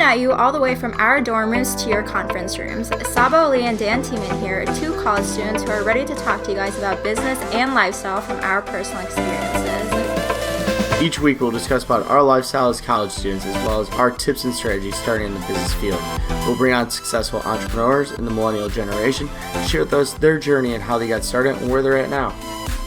at you all the way from our dorm rooms to your conference rooms. Sabah and Dan team in here are two college students who are ready to talk to you guys about business and lifestyle from our personal experiences. Each week we'll discuss about our lifestyle as college students as well as our tips and strategies starting in the business field. We'll bring on successful entrepreneurs in the millennial generation to share with us their journey and how they got started and where they're at now.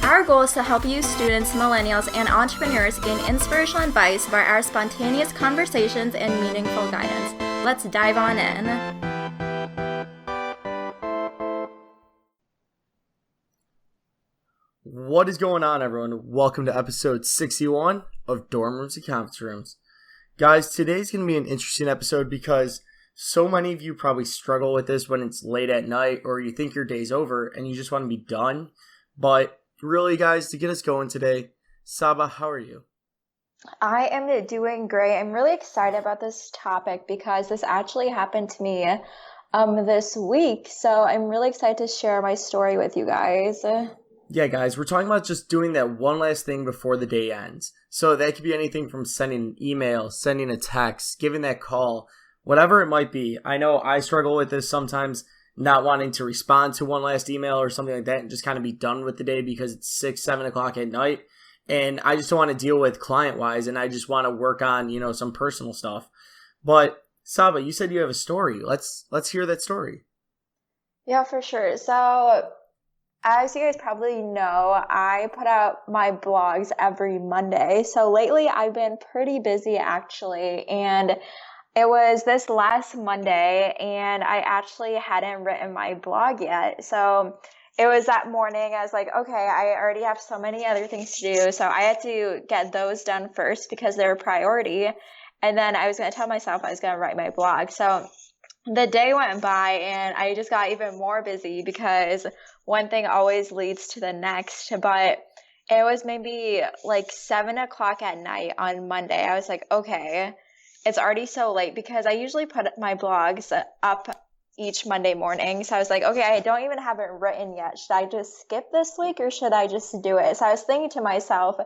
Our goal is to help you students, millennials, and entrepreneurs gain inspirational advice by our spontaneous conversations and meaningful guidance. Let's dive on in. What is going on, everyone? Welcome to episode 61 of Dorm Rooms and Conference Rooms. Guys, today's going to be an interesting episode because so many of you probably struggle with this when it's late at night or you think your day's over and you just want to be done. But really, guys, to get us going today, Sabah, how are you? I am doing great. I'm really excited about this topic because this actually happened to me this week. So I'm really excited to share my story with you guys. Yeah, guys, we're talking about just doing that one last thing before the day ends. So that could be anything from sending an email, sending a text, giving that call, whatever it might be. I know I struggle with this sometimes, not wanting to respond to one last email or something like that and just kind of be done with the day because it's 6, 7 o'clock at night. And I just don't want to deal with client-wise and I just want to work on, some personal stuff. But Sabah, you said you have a story. Let's hear that story. Yeah, for sure. So as you guys probably know, I put out my blogs every Monday. So lately I've been pretty busy actually. And it was this last Monday and I actually hadn't written my blog yet. So it was that morning. I was like, okay, I already have so many other things to do. So I had to get those done first because they're a priority. And then I was going to tell myself I was going to write my blog. So the day went by and I just got even more busy because one thing always leads to the next. But it was maybe like 7 o'clock at night on Monday. I was like, okay, it's already so late because I usually put my blogs up each Monday morning. So I was like, okay, I don't even have it written yet. Should I just skip this week or should I just do it? So I was thinking to myself,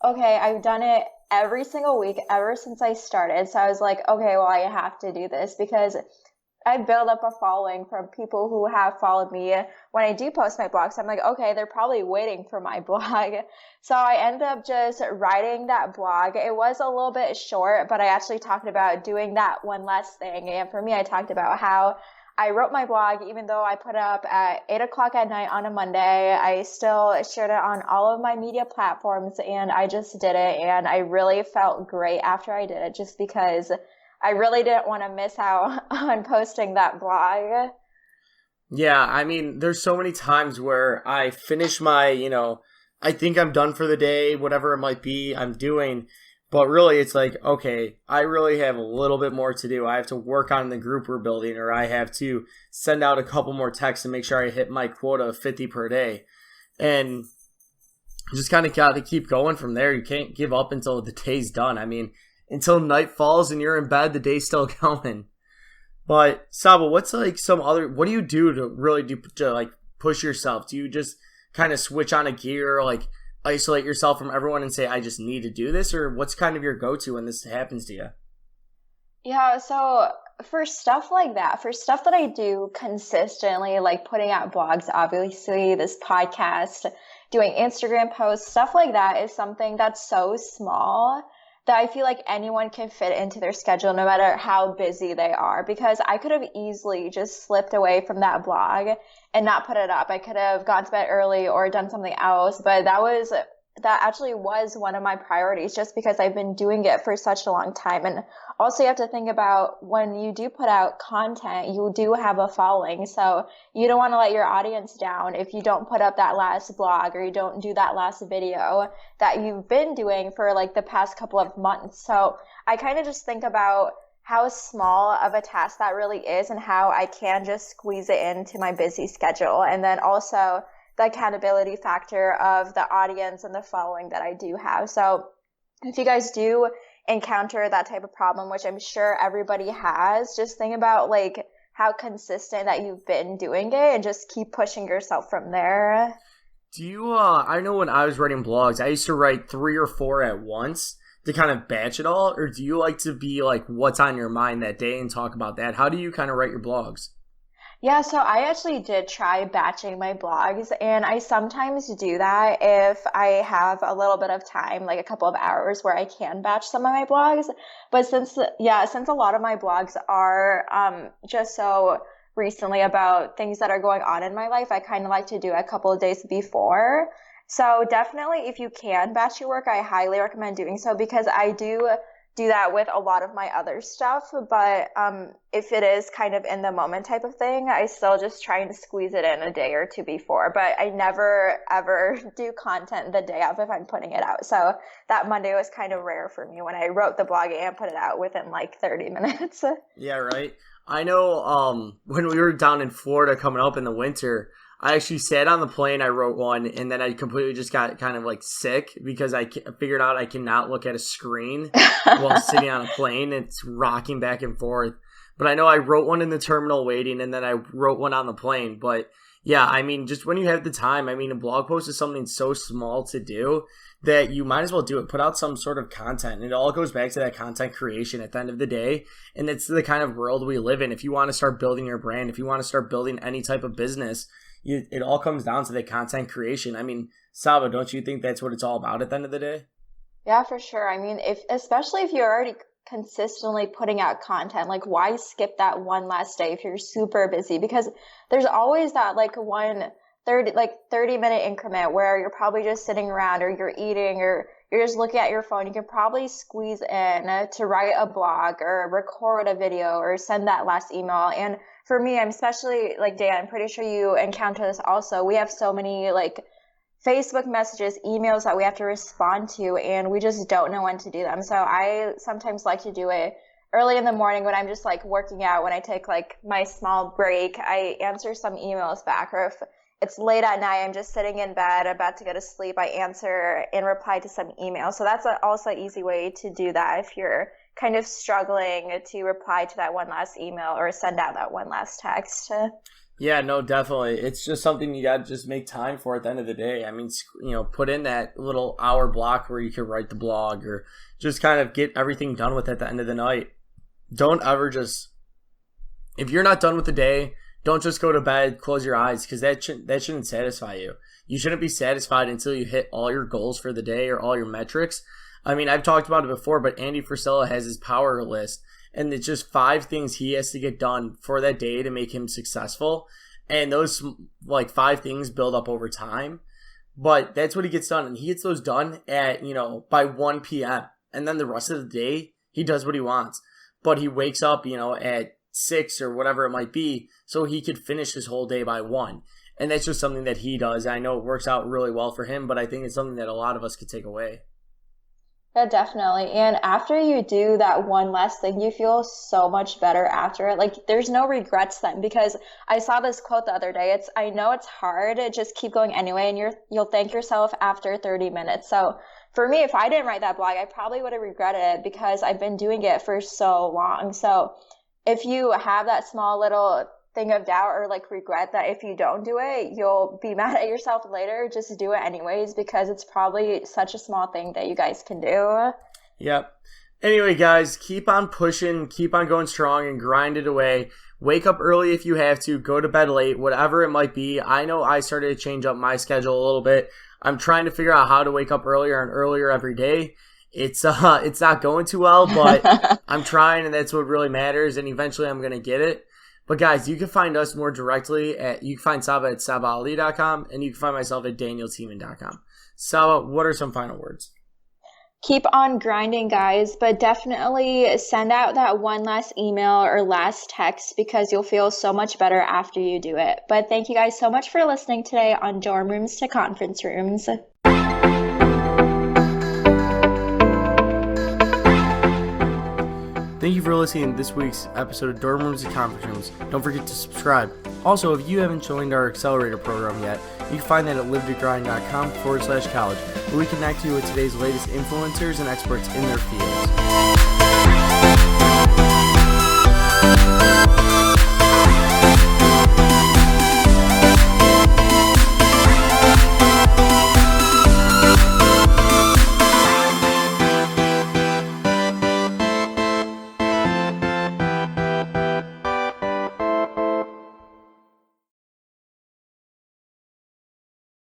okay, I've done it every single week ever since I started. So I was like, okay, well, I have to do this because I built up a following from people who have followed me when I do post my blogs. I'm like, okay, they're probably waiting for my blog. So I ended up just writing that blog. It was a little bit short, but I actually talked about doing that one last thing. And for me, I talked about how I wrote my blog, even though I put it up at 8 o'clock at night on a Monday. I still shared it on all of my media platforms and I just did it. And I really felt great after I did it just because I really didn't want to miss out on posting that blog. Yeah, I mean, there's so many times where I finish my, I think I'm done for the day, whatever it might be I'm doing. But really, it's like, okay, I really have a little bit more to do. I have to work on the group we're building, or I have to send out a couple more texts and make sure I hit my quota of 50 per day. And just kind of got to keep going from there. You can't give up until the day's done. I mean, until night falls and you're in bed, the day's still going. But Sabah, what's like what do you do to really push yourself? Do you just kind of switch on a gear, like isolate yourself from everyone and say, I just need to do this? Or what's kind of your go-to when this happens to you? Yeah, so for stuff like that, for stuff that I do consistently, like putting out blogs, obviously this podcast, doing Instagram posts, stuff like that is something that's so small that I feel like anyone can fit into their schedule no matter how busy they are, because I could have easily just slipped away from that blog and not put it up. I could have gone to bed early or done something else, but that actually was one of my priorities just because I've been doing it for such a long time. And also you have to think about when you do put out content, you do have a following. So you don't want to let your audience down if you don't put up that last blog or you don't do that last video that you've been doing for like the past couple of months. So I kind of just think about how small of a task that really is and how I can just squeeze it into my busy schedule. And then also the accountability factor of the audience and the following that I do have. So if you guys do encounter that type of problem, which I'm sure everybody has, just think about like how consistent that you've been doing it and just keep pushing yourself from there. Do you, I know when I was writing blogs, I used to write 3 or 4 at once to kind of batch it all, or do you like to be like what's on your mind that day and talk about that? How do you kind of write your blogs? Yeah, so I actually did try batching my blogs, and I sometimes do that if I have a little bit of time, like a couple of hours where I can batch some of my blogs. But since a lot of my blogs are just so recently about things that are going on in my life, I kind of like to do a couple of days before. So definitely, if you can batch your work, I highly recommend doing so, because I do that with a lot of my other stuff. But if it is kind of in the moment type of thing, I still just trying to squeeze it in a day or two before. But I never ever do content the day of if I'm putting it out. So that Monday was kind of rare for me when I wrote the blog and put it out within like 30 minutes. Yeah, right. I know when we were down in Florida coming up in the winter, I actually sat on the plane, I wrote one, and then I completely just got kind of like sick because I figured out I cannot look at a screen while sitting on a plane. It's rocking back and forth. But I know I wrote one in the terminal waiting, and then I wrote one on the plane. But yeah, I mean, just when you have the time, I mean, a blog post is something so small to do that you might as well do it. Put out some sort of content. And it all goes back to that content creation at the end of the day. And it's the kind of world we live in. If you want to start building your brand, if you want to start building any type of business, it all comes down to the content creation. I mean, Sabah, don't you think that's what it's all about at the end of the day? Yeah, for sure. I mean, especially if you're already consistently putting out content, like why skip that one last day if you're super busy? Because there's always that like 30-minute increment where you're probably just sitting around, or you're eating, or you're just looking at your phone. You can probably squeeze in to write a blog or record a video or send that last email. And for me, I'm especially like Dan, I'm pretty sure you encounter this also. We have so many like Facebook messages, emails that we have to respond to, and we just don't know when to do them. So I sometimes like to do it early in the morning when I'm just like working out. When I take like my small break, I answer some emails back. Or if it's late at night, I'm just sitting in bed about to go to sleep, I answer and reply to some emails. So that's also an easy way to do that if you're kind of struggling to reply to that one last email or send out that one last text. Yeah, no, definitely. It's just something you got to just make time for at the end of the day. I mean, put in that little hour block where you can write the blog, or just kind of get everything done with at the end of the night. Don't ever if you're not done with the day, don't just go to bed, close your eyes, because that shouldn't satisfy you. You shouldn't be satisfied until you hit all your goals for the day or all your metrics. I mean, I've talked about it before, but Andy Frisella has his power list, and it's just 5 things he has to get done for that day to make him successful. And those like 5 things build up over time. But that's what he gets done. And he gets those done at, by 1 p.m. And then the rest of the day, he does what he wants. But he wakes up, at 6 or whatever it might be, so he could finish his whole day by 1. And that's just something that he does. I know it works out really well for him, but I think it's something that a lot of us could take away. Yeah, definitely. And after you do that one last thing, you feel so much better after it. Like there's no regrets then, because I saw this quote the other day. I know it's hard, just keep going anyway, and you'll thank yourself after 30 minutes. So for me, if I didn't write that blog, I probably would have regretted it because I've been doing it for so long. So if you have that small little thing of doubt or like regret that if you don't do it, you'll be mad at yourself later, just do it anyways, because it's probably such a small thing that you guys can do. Yep. Anyway, guys, keep on pushing, keep on going strong, and grind it away. Wake up early if you have to, go to bed late, whatever it might be. I know I started to change up my schedule a little bit. I'm trying to figure out how to wake up earlier and earlier every day. It's not going too well, but I'm trying, and that's what really matters, and eventually I'm going to get it. But guys, you can find us more directly you can find Sabah at sabahali.com, and you can find myself at danieltiemann.com. Sabah, what are some final words? Keep on grinding, guys, but definitely send out that one last email or last text, because you'll feel so much better after you do it. But thank you guys so much for listening today on Dorm Rooms to Conference Rooms. Thank you for listening to this week's episode of Dorm Rooms and Conference Rooms. Don't forget to subscribe. Also, if you haven't joined our accelerator program yet, you can find that at livetogrind.com/college, where we connect you with today's latest influencers and experts in their fields.